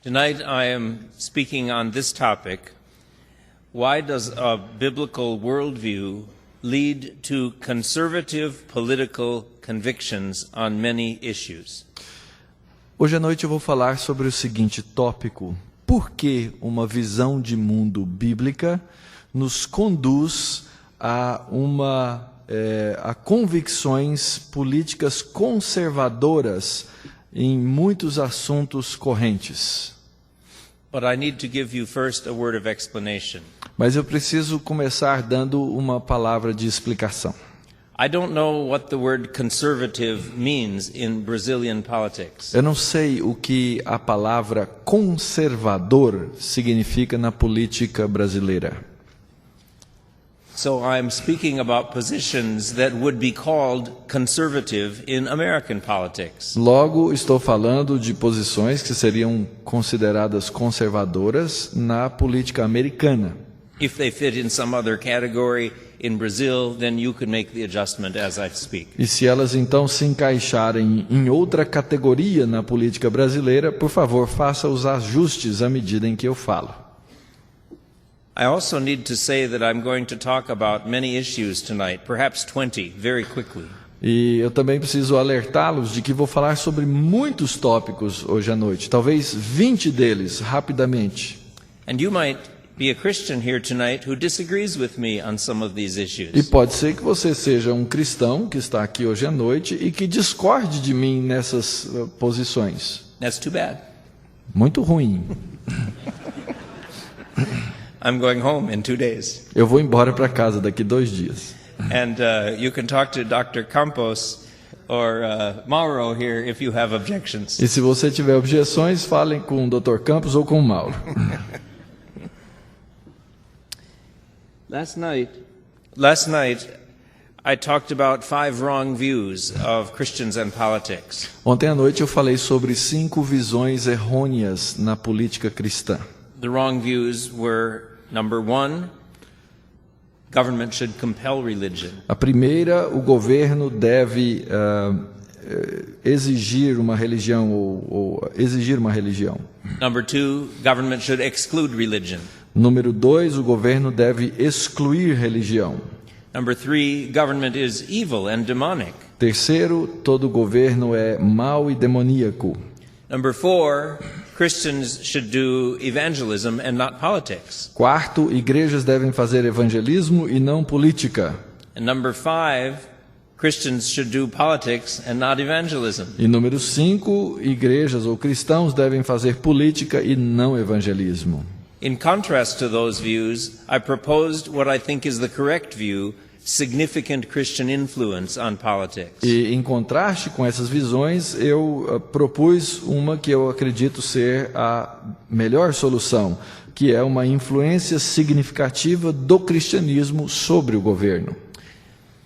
Tonight I am speaking on this topic: why does a biblical worldview lead to conservative political convictions on many issues? Hoje à noite eu vou falar sobre o seguinte tópico: por que uma visão de mundo bíblica nos conduz a convicções políticas conservadoras em muitos assuntos correntes? But I need to give you first a word of explanation. Mas eu preciso começar dando uma palavra de explicação. I don't know what the word conservative means in Brazilian politics. Eu não sei o que a palavra conservador significa na política brasileira. So I'm speaking about positions that would be called conservative in American politics. Logo, estou falando de posições que seriam consideradas conservadoras na política americana. If they fit in some other category in Brazil, then you can make the adjustment as I speak. E se elas então se encaixarem em outra categoria na política brasileira, por favor, faça os ajustes à medida em que eu falo. I also need to say that I'm going to talk about many issues tonight, perhaps 20, very quickly. E eu também preciso alertá-los de que vou falar sobre muitos tópicos hoje à noite, talvez 20 deles, rapidamente. And you might be a Christian here tonight who disagrees with me on some of these issues. E pode ser que você seja um cristão que está aqui hoje à noite e que discorde de mim nessas posições. That's too bad. Muito ruim. I'm going home in 2 days. Eu vou embora para casa daqui 2 dias. And you can talk to Dr. Campos or Mauro here if you have objections. E se você tiver objeções, falem com o Dr. Campos ou com o Mauro. Last night I talked about 5 wrong views of Christians and politics. Ontem à noite eu falei sobre 5 visões errôneas na política cristã. The wrong views were: number 1, government should compel religion. A primeira, o governo deve exigir uma religião ou exigir uma religião. Number 2, government should exclude religion. Número 2, o governo deve excluir religião. Number 3, government is evil and demonic. Terceiro, todo governo é mau e demoníaco. Number 4, Christians should do evangelism and not politics. Quarto, igrejas devem fazer evangelismo e não política. And number 5, Christians should do politics and not evangelism. E número 5, igrejas ou cristãos devem fazer política e não evangelismo. In contrast to those views, I proposed what I think is the correct view: significant Christian influence on politics. E em contraste com essas visões, eu propus uma que eu acredito ser a melhor solução, que é uma influência significativa do cristianismo sobre o governo.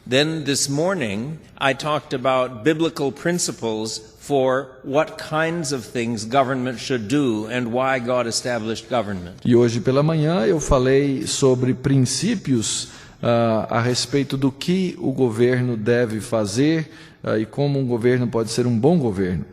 Then this morning, I talked about biblical principles for what kinds of things government should do and why God established government. E hoje pela manhã eu falei sobre princípios a respeito do que o governo deve fazer e como um governo pode ser um bom governo.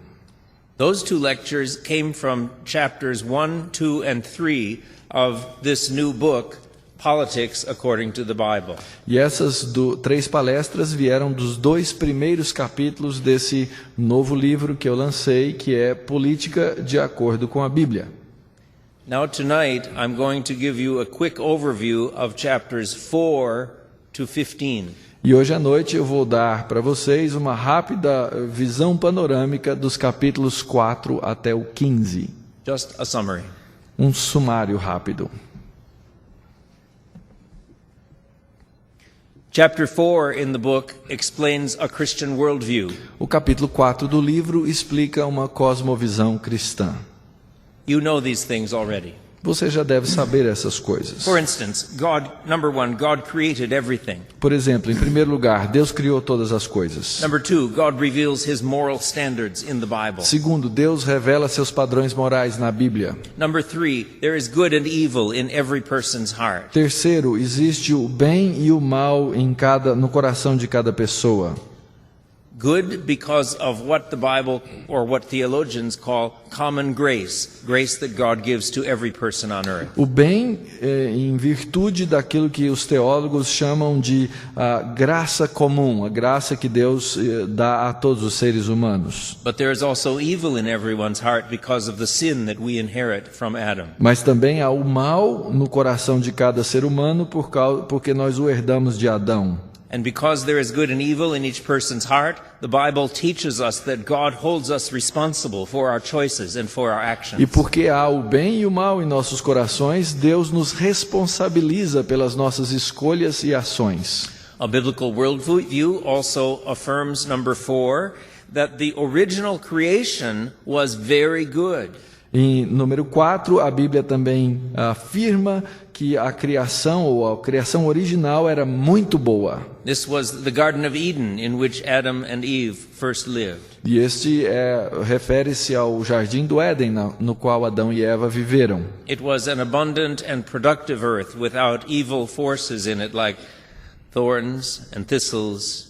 Those 2 lectures came from chapters 1, 2, and 3 of this new book, Politics According to the Bible. E essas 3 palestras vieram dos 2 primeiros capítulos desse novo livro que eu lancei, que é Política de Acordo com a Bíblia. Now tonight I'm going to give you a quick overview of chapters 4 to 15. E hoje à noite eu vou dar para vocês uma rápida visão panorâmica dos capítulos 4 até o 15. Just a summary. Um sumário rápido. Chapter 4 in the book explains a Christian worldview. O capítulo 4 do livro explica uma cosmovisão cristã. You know these things already. Você já deve saber essas coisas. For instance, number 1, God created everything. Por exemplo, em primeiro lugar, Deus criou todas as coisas. Number 2, God reveals his moral standards in the Bible. Segundo, Deus revela seus padrões morais na Bíblia. Number 3, there is good and evil in every person's heart. Terceiro, existe o bem e o mal no coração de cada pessoa. Good because of what the Bible or what theologians call common grace, grace that God gives to every person on earth. O bem em virtude daquilo que os teólogos chamam de graça comum, a graça que Deus dá a todos os seres humanos. But there is also evil in everyone's heart because of the sin that we inherit from Adam. Mas também há o mal no coração de cada ser humano porque nós o herdamos de Adão. And because there is good and evil in each person's heart, the Bible teaches us that God holds us responsible for our choices and for our actions. E porque há o bem e o mal em nossos corações, Deus nos responsabiliza pelas nossas escolhas e ações. A biblical worldview also affirms, number 4, that the original creation was very good. Em número 4, a Bíblia também afirma que a criação ou a criação original era muito boa. This was the Garden of Eden in which Adam and Eve first lived. E este refere-se ao Jardim do Éden, no qual Adão e Eva viveram. It was an abundant and productive earth without evil forces in it like thorns and thistles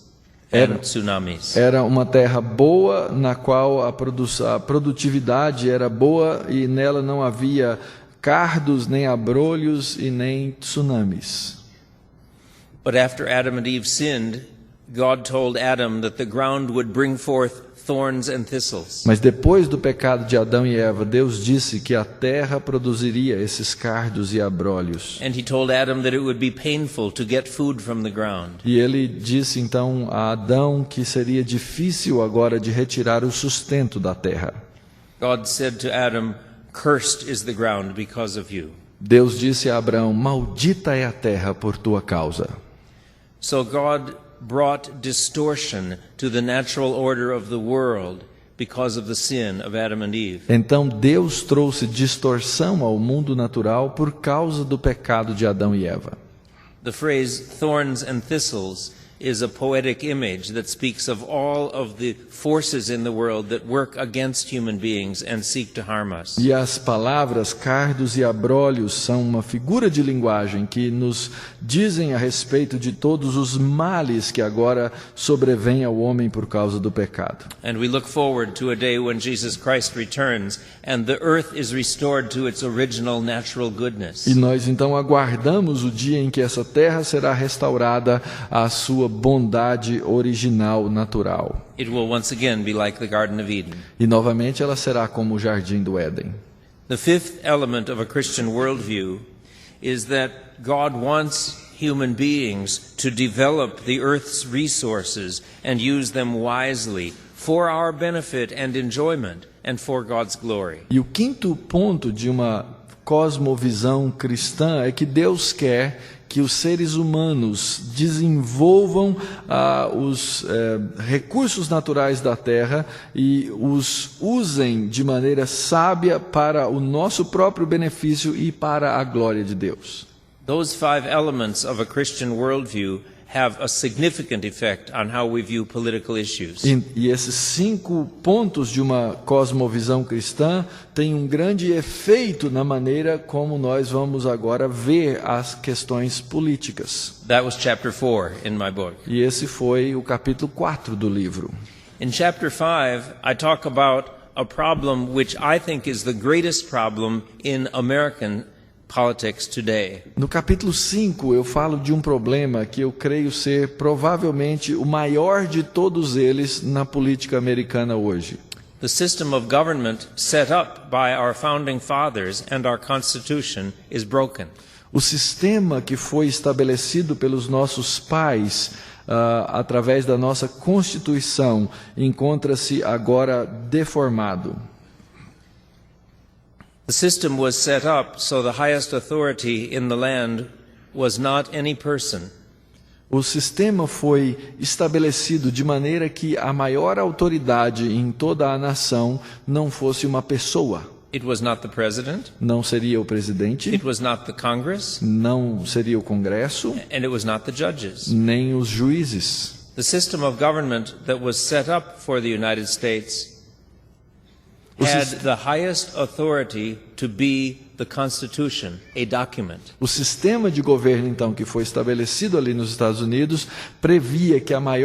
and tsunamis. Era uma terra boa na qual a produtividade era boa e nela não havia cardos, nem abrolhos e nem tsunamis. But after Adam and Eve sinned, God told Adam that the ground would bring forth thorns and thistles. Mas depois do pecado de Adão e Eva, Deus disse que a terra produziria esses cardos e abrolhos. And he told Adam that it would be painful to get food from the ground. E ele disse então a Adão que seria difícil agora de retirar o sustento da terra. God said to Adam, "Cursed is the ground because of you." Deus disse a Abraão: maldita é a terra por tua causa. So God brought distortion to the natural order of the world because of the sin of Adam and Eve. Então Deus trouxe distorção ao mundo natural por causa do pecado de Adão e Eva. The phrase thorns and thistles is a poetic image that speaks of all of the forces in the world that work against human beings and seek to harm us. E as palavras cardos e abrolhos são uma figura de linguagem que nos dizem a respeito de todos os males que agora sobrevêm ao homem por causa do pecado. And we look forward to a day when Jesus Christ returns and the earth is restored to its original natural goodness. E nós então aguardamos o dia em que essa terra será restaurada à sua bondade original natural. It will once again be like the Garden of Eden. E novamente ela será como o Jardim do Éden. The fifth element of a Christian worldview is that God wants human beings to develop the earth's resources and use them wisely for our benefit and enjoyment and for God's glory. E o quinto ponto de uma cosmovisão cristã é que Deus quer que os seres humanos desenvolvam os recursos naturais da terra e os usem de maneira sábia para o nosso próprio benefício e para a glória de Deus. Those 5 elements of a Christian worldview have a significant effect on how we view political issues. E esses 5 pontos de uma cosmovisão cristã têm um grande efeito na maneira como nós vamos agora ver as questões políticas. That was chapter 4 in my book. E esse foi o capítulo 4 do livro. In chapter 5, I talk about a problem which I think is the greatest problem in American politics today. No capítulo 5 eu falo de um problema que eu creio ser provavelmente o maior de todos eles na política americana hoje. The system of government set up by our founding fathers and our Constitution is broken. O sistema que foi estabelecido pelos nossos pais através da nossa Constituição encontra-se agora deformado. The system was set up so the highest authority in the land was not any person. O sistema foi estabelecido de maneira que a maior autoridade em toda a nação não fosse uma pessoa. It was not the president. Não seria o presidente. It was not the Congress. Não seria o Congresso. And it was not the judges. Nem os juízes. The system of government that was set up for the United States had the highest authority to be the Constitution, a document. O sistema de governo então que foi estabelecido ali nos Estados Unidos previa que a maior